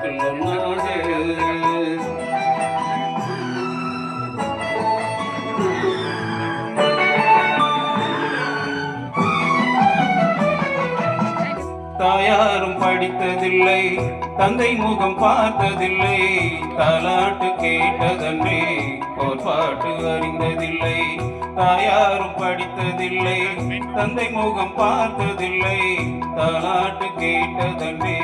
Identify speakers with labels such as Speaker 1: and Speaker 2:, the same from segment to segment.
Speaker 1: ஒன்றுக்குள் ஒன்றாக. தாயாரும் படித்ததில்லை, தந்தை முகம் பார்த்ததில்லை, தாலாட்டு கேட்டதன்றே ஓர் பாட்டு அறிந்ததில்லை. தாயாரும் படித்ததில்லை, தந்தை முகம் பார்த்ததில்லை, தாலாட்டு கேட்டதன்றே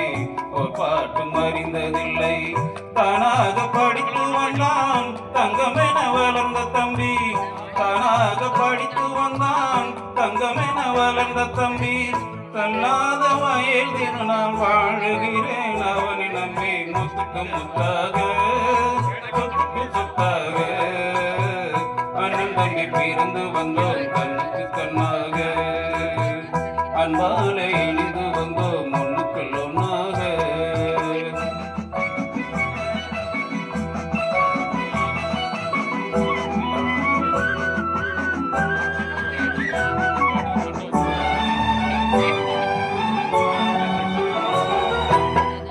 Speaker 1: ஓர் பாட்டும் அறிந்ததில்லை. தானாக படித்து வந்தான் தங்கமென வளர்ந்த தம்பி, தானாக படித்து வந்தான் தங்கமென வளர்ந்த தம்பி. தள்ளாத வயல் திருநாள் வாழுகிறேன் அவனை நம்பி, முத்துக்கு முத்தாக சொத்துக்கு சொத்தாக. அண்ணன் தம்பி பிறந்து வந்தோம் கண்ணுக்கு கண்ணாக, அன்பாலே இணைந்து வந்தோம் ஒன்றுக்குள் ஒன்றாக.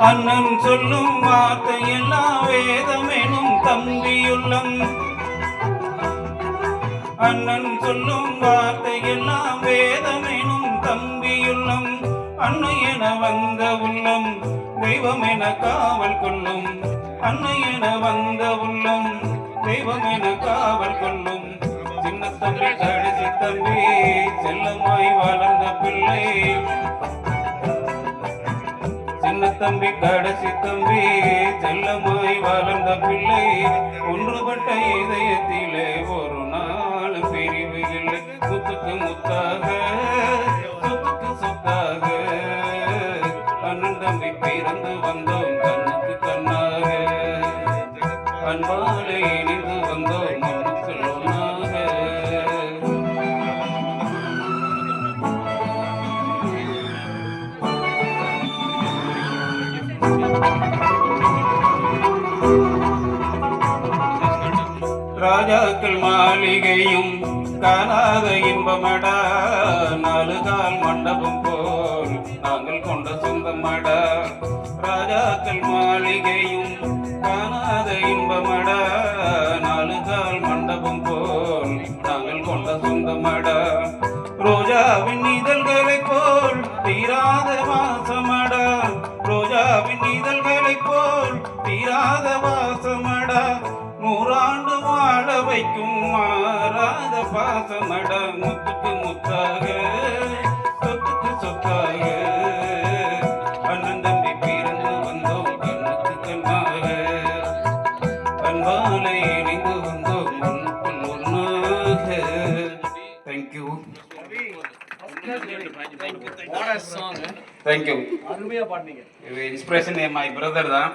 Speaker 1: அண்ணன் சொல்லும் வார்த்தையெல்லாம் வேதமெனும் தம்பியுள்ளம், அண்ணன் சொல்லும் வார்த்தையெல்லாம் வேதமெனும் தம்பியுள்ளம். அன்னை என வந்த உள்ளம் தெய்வம் என காவல் கொள்ளும், அன்னை என வந்த உள்ளம் தெய்வம் என காவல் கொள்ளும். சின்ன தம்பி கடைசி தம்பி செல்லமாய் வளர்ந்த பிள்ளை, சின்ன தம்பி கடைசி தம்பி செல்லமாய் வளர்ந்த பிள்ளை. ஒன்றுபட்ட இதயத்திலே ஒரு நாள் பிரிவு இல்லை, முத்துக்கு முத்தாக சொத்துக்கு சொத்தாக. அண்ணன் தம்பி பிறந்து வந்தோம் கண்ணுக்கு கண்ணாக, அன்பாலே இணைந்து வந்தோம் ஒன்றுக்குள் ஒன்றாக. ராஜாக்கள் மாளிகையும் காணாத இன்பமடா, நாலுகால் மண்டபம் போல் நாங்கள் கொண்ட சொந்தமடா. ராஜாக்கள் மாளிகையும் காணாத இன்பமடா, நாலுகால் மண்டபம் போல் நாங்கள் கொண்ட சொந்தமடா. ரோஜாவின் இதழ்களை போல் தீராத வாசமடா, ரோஜாவின் இதழ்களை போல் தீராத வாசமடா. நூறாண்டு வாழ வைக்கும் மாறாத பாசமட, முத்துக்கு முத்தாக சொத்துக்கு சொத்தாக. அண்ணன் தம்பி பிறந்து வந்தோம் கண்ணுக்கு கண்ணாக, அன்பாலே இணைந்து வந்தோம் ஒன்றுக்குள் ஒன்றாக. தேங்க்யூ. தேங்க்யூ.
Speaker 2: அருமையா பாடுனீங்க.
Speaker 1: இது இன்ஸ்பிரேஷன் மை பிரதர் தான்.